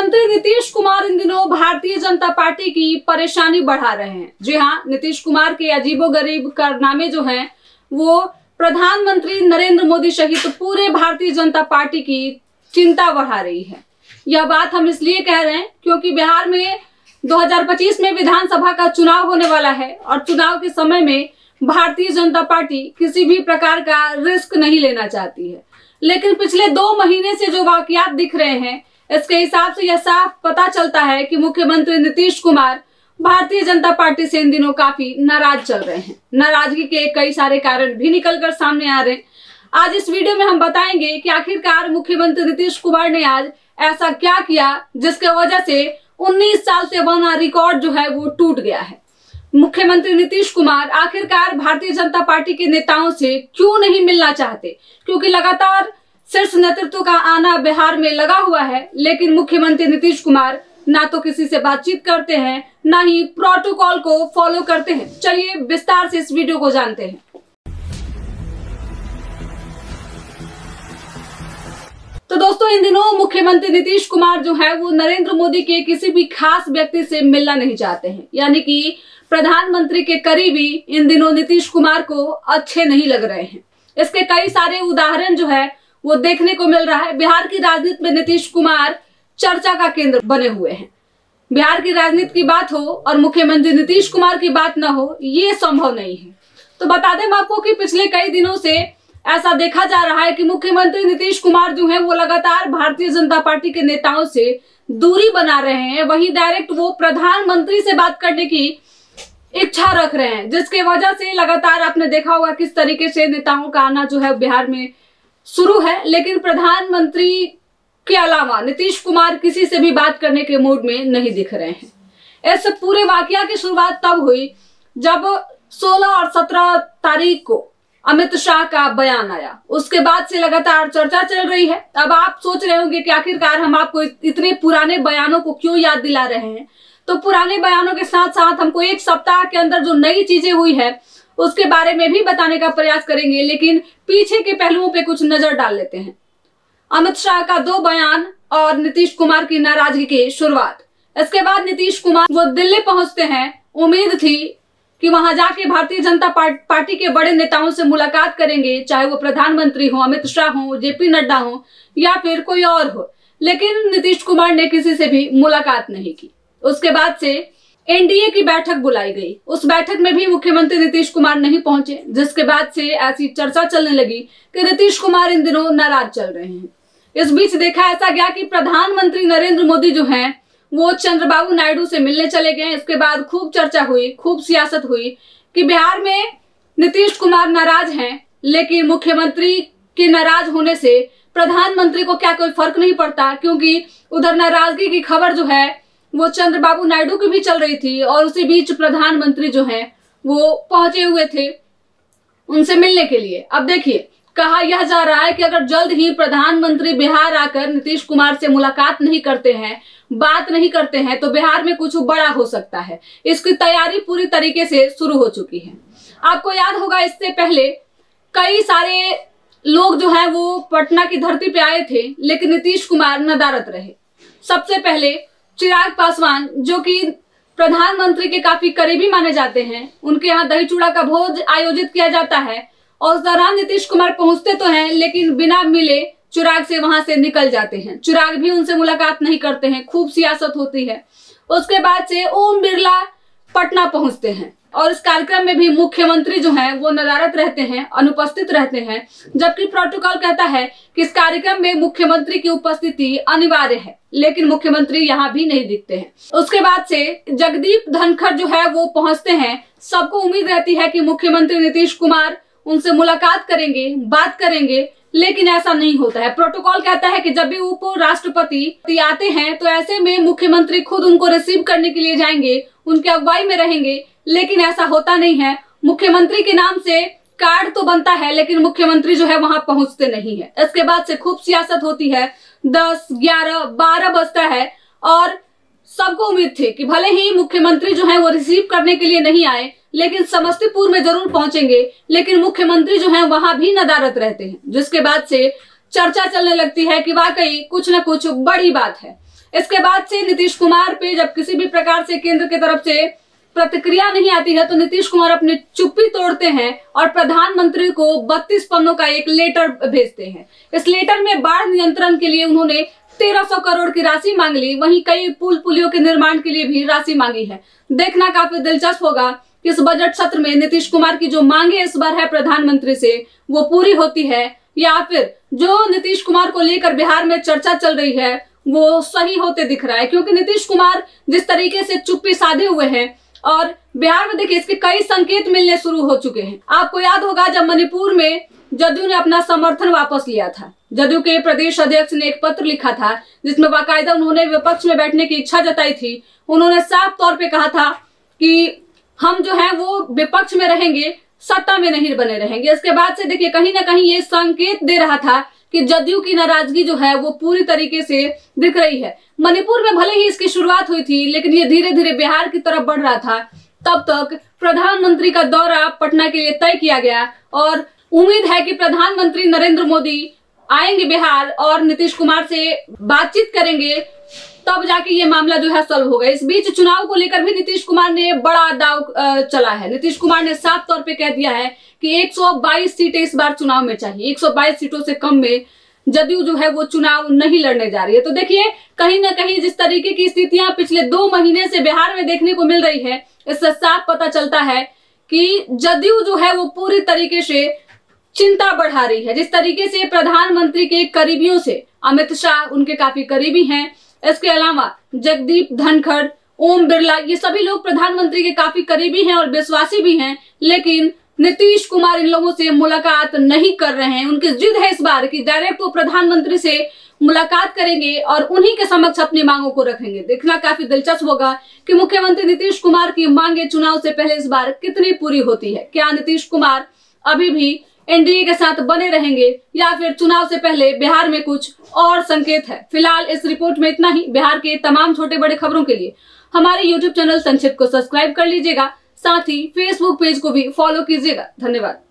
मुख्यमंत्री नीतीश कुमार इन दिनों भारतीय जनता पार्टी की परेशानी बढ़ा रहे हैं। जी हाँ, नीतीश कुमार के अजीबोगरीब कारनामे जो हैं वो प्रधानमंत्री नरेंद्र मोदी सहित पूरे भारतीय जनता पार्टी की चिंता बढ़ा रही है। यह बात हम इसलिए कह रहे हैं क्योंकि बिहार में 2025 में विधानसभा का चुनाव होने वाला है और चुनाव के समय में भारतीय जनता पार्टी किसी भी प्रकार का रिस्क नहीं लेना चाहती है। लेकिन पिछले 2 महीने से जो वाकयात दिख रहे हैं, इसके हिसाब से यह साफ पता चलता है कि मुख्यमंत्री नीतीश कुमार भारतीय जनता पार्टी से इन दिनों काफी नाराज चल रहे हैं। नाराजगी के कई सारे कारण भी निकलकर सामने आ रहे हैं। आज इस वीडियो में हम बताएंगे कि आखिरकार मुख्यमंत्री नीतीश कुमार ने आज ऐसा क्या किया जिसके वजह से 19 साल से बना रिकॉर्ड जो है वो टूट गया है। मुख्यमंत्री नीतीश कुमार आखिरकार भारतीय जनता पार्टी के नेताओं से क्यों नहीं मिलना चाहते, क्योंकि लगातार शीर्ष नेतृत्व का आना बिहार में लगा हुआ है, लेकिन मुख्यमंत्री नीतीश कुमार ना तो किसी से बातचीत करते हैं, ना ही प्रोटोकॉल को फॉलो करते हैं। चलिए विस्तार से इस वीडियो को जानते हैं। तो दोस्तों, इन दिनों मुख्यमंत्री नीतीश कुमार जो है वो नरेंद्र मोदी के किसी भी खास व्यक्ति से मिलना नहीं चाहते हैं, यानी कि प्रधानमंत्री के करीबी इन दिनों नीतीश कुमार को अच्छे नहीं लग रहे हैं। इसके कई सारे उदाहरण जो है वो देखने को मिल रहा है। बिहार की राजनीति में नीतीश कुमार चर्चा का केंद्र बने हुए हैं। बिहार की राजनीति की बात हो और मुख्यमंत्री नीतीश कुमार की बात न हो, ये संभव नहीं है। तो बता दें आपको कि पिछले कई दिनों से ऐसा देखा जा रहा है कि मुख्यमंत्री नीतीश कुमार जो है वो लगातार भारतीय जनता पार्टी के नेताओं से दूरी बना रहे हैं। वहीं डायरेक्ट वो प्रधानमंत्री से बात करने की इच्छा रख रहे हैं, जिसके वजह से लगातार आपने देखा होगा किस तरीके से नेताओं का आना जो है बिहार में शुरू है। लेकिन प्रधानमंत्री के अलावा नीतीश कुमार किसी से भी बात करने के मूड में नहीं दिख रहे हैं। इस पूरे वाकया की शुरुआत तब हुई जब 16 और 17 तारीख को अमित शाह का बयान आया। उसके बाद से लगातार चर्चा चल रही है। अब आप सोच रहे होंगे कि आखिरकार हम आपको इतने पुराने बयानों को क्यों याद दिला रहे हैं। तो पुराने बयानों के साथ साथ हमको एक सप्ताह के अंदर जो नई चीजें हुई है उसके बारे में भी बताने का प्रयास करेंगे, लेकिन पीछे के पहलुओं पे कुछ नजर डाल लेते हैं। अमित शाह का 2 बयान और नीतीश कुमार की नाराजगी की शुरुआत। इसके बाद नीतीश कुमार वो दिल्ली पहुंचते हैं। उम्मीद थी कि वहां जाके भारतीय जनता पार्टी के बड़े नेताओं से मुलाकात करेंगे, चाहे वो प्रधानमंत्री हो, अमित शाह हो, जेपी नड्डा हो या फिर कोई और हो। लेकिन नीतीश कुमार ने किसी से भी मुलाकात नहीं की। उसके बाद से एनडीए की बैठक बुलाई गई। उस बैठक में भी मुख्यमंत्री नीतीश कुमार नहीं पहुंचे, जिसके बाद से ऐसी चर्चा चलने लगी कि नीतीश कुमार इन दिनों नाराज चल रहे हैं। इस बीच देखा ऐसा गया कि प्रधानमंत्री नरेंद्र मोदी जो हैं वो चंद्रबाबू नायडू से मिलने चले गए। इसके बाद खूब चर्चा हुई, खूब सियासत हुई कि बिहार में नीतीश कुमार नाराज हैं, लेकिन मुख्यमंत्री के नाराज होने से प्रधानमंत्री को क्या कोई फर्क नहीं पड़ता, क्योंकि उधर नाराजगी की खबर जो है वो चंद्रबाबू नायडू की भी चल रही थी और उसी बीच प्रधानमंत्री जो हैं वो पहुंचे हुए थे उनसे मिलने के लिए। अब देखिए, कहा यह जा रहा है कि अगर जल्द ही प्रधानमंत्री बिहार आकर नीतीश कुमार से मुलाकात नहीं करते हैं, बात नहीं करते हैं, तो बिहार में कुछ बड़ा हो सकता है। इसकी तैयारी पूरी तरीके से शुरू हो चुकी है। आपको याद होगा इससे पहले कई सारे लोग जो है वो पटना की धरती पे आए थे, लेकिन नीतीश कुमार नदारद रहे। सबसे पहले चिराग पासवान, जो कि प्रधानमंत्री के काफी करीबी माने जाते हैं, उनके यहाँ दही चूड़ा का भोज आयोजित किया जाता है और उस दौरान नीतीश कुमार पहुंचते तो हैं, लेकिन बिना मिले चिराग से वहां से निकल जाते हैं। चिराग भी उनसे मुलाकात नहीं करते हैं। खूब सियासत होती है। उसके बाद से ओम बिरला पटना पहुंचते हैं और इस कार्यक्रम में भी मुख्यमंत्री जो हैं वो नदारद रहते हैं, अनुपस्थित रहते हैं, जबकि प्रोटोकॉल कहता है कि इस कार्यक्रम में मुख्यमंत्री की उपस्थिति अनिवार्य है, लेकिन मुख्यमंत्री यहाँ भी नहीं दिखते हैं। उसके बाद से जगदीप धनखड़ जो है वो पहुंचते हैं। सबको उम्मीद रहती है कि मुख्यमंत्री नीतीश कुमार उनसे मुलाकात करेंगे, बात करेंगे, लेकिन ऐसा नहीं होता है। प्रोटोकॉल कहता है कि जब भी उप राष्ट्रपति आते हैं तो ऐसे में मुख्यमंत्री खुद उनको रिसीव करने के लिए जाएंगे, उनके अगुवाई में रहेंगे, लेकिन ऐसा होता नहीं है। मुख्यमंत्री के नाम से कार्ड तो बनता है, लेकिन मुख्यमंत्री जो है वहां पहुंचते नहीं है। इसके बाद से खूब सियासत होती है। 10, 11, 12 बजता है और सबको उम्मीद थी कि भले ही मुख्यमंत्री जो है वो रिसीव करने के लिए नहीं आए, लेकिन समस्तीपुर में जरूर पहुंचेंगे। लेकिन मुख्यमंत्री जो है वहां भी नदारद रहते हैं, जिसके बाद से चर्चा चलने लगती है कि वाकई कुछ न कुछ बड़ी बात है। इसके बाद से नीतीश कुमार पे जब किसी भी प्रकार से केंद्र की तरफ से प्रतिक्रिया नहीं आती है तो नीतीश कुमार अपनी चुप्पी तोड़ते हैं और प्रधानमंत्री को 32 पन्नों का एक लेटर भेजते हैं। इस लेटर में बाढ़ नियंत्रण के लिए उन्होंने 1300 करोड़ की राशि मांग ली, वहीं कई पुल पुलियों के निर्माण के लिए भी राशि मांगी है। देखना काफी दिलचस्प होगा कि इस बजट सत्र में नीतीश कुमार की जो मांगे इस बार है प्रधानमंत्री से वो पूरी होती है या फिर जो नीतीश कुमार को लेकर बिहार में चर्चा चल रही है वो सही होते दिख रहा है। क्योंकि नीतीश कुमार जिस तरीके से चुप्पी साधे हुए हैं और बिहार में देखिए इसके कई संकेत मिलने शुरू हो चुके हैं। आपको याद होगा जब मणिपुर में जदयू ने अपना समर्थन वापस लिया था, जदयू के प्रदेश अध्यक्ष ने एक पत्र लिखा था जिसमें बाकायदा उन्होंने विपक्ष में बैठने की इच्छा जताई थी। उन्होंने साफ तौर पे कहा था कि हम जो है वो विपक्ष में रहेंगे, सत्ता में नहीं बने रहेंगे। इसके बाद से देखिए कहीं ना कहीं ये संकेत दे रहा था कि जदयू की नाराजगी जो है वो पूरी तरीके से दिख रही है। मणिपुर में भले ही इसकी शुरुआत हुई थी लेकिन ये धीरे धीरे बिहार की तरफ बढ़ रहा था। तब तक प्रधानमंत्री का दौरा पटना के लिए तय किया गया और उम्मीद है कि प्रधानमंत्री नरेंद्र मोदी आएंगे बिहार और नीतीश कुमार से बातचीत करेंगे, तब जाके ये मामला जो है सॉल्व होगा। इस बीच चुनाव को लेकर भी नीतीश कुमार ने बड़ा दाव चला है। नीतीश कुमार ने साफ तौर पे कह दिया है कि 122 सीटें इस बार चुनाव में चाहिए, 122 सीटों से कम में जदयू जो है वो चुनाव नहीं लड़ने जा रही है। तो देखिए कहीं ना कहीं जिस तरीके की स्थितियां पिछले 2 महीने से बिहार में देखने को मिल रही है, इससे साफ पता चलता है कि जदयू जो है वो पूरी तरीके से चिंता बढ़ा रही है। जिस तरीके से प्रधानमंत्री के करीबियों से अमित शाह उनके काफी करीबी हैं, इसके अलावा जगदीप धनखड़, ओम बिरला, ये सभी लोग प्रधानमंत्री के काफी करीबी हैं और विश्वासी भी हैं, लेकिन नीतीश कुमार इन लोगों से मुलाकात नहीं कर रहे हैं। उनकी जिद है इस बार कि डायरेक्ट वो प्रधानमंत्री से मुलाकात करेंगे और उन्हीं के समक्ष अपनी मांगों को रखेंगे। देखना काफी दिलचस्प होगा कि मुख्यमंत्री नीतीश कुमार की मांगे चुनाव से पहले इस बार कितनी पूरी होती है। क्या नीतीश कुमार अभी भी एनडीए के साथ बने रहेंगे या फिर चुनाव से पहले बिहार में कुछ और संकेत है। फिलहाल इस रिपोर्ट में इतना ही। बिहार के तमाम छोटे बड़े खबरों के लिए हमारे यूट्यूब चैनल संक्षिप्त को सब्सक्राइब कर लीजिएगा, साथ ही फेसबुक पेज को भी फॉलो कीजिएगा। धन्यवाद।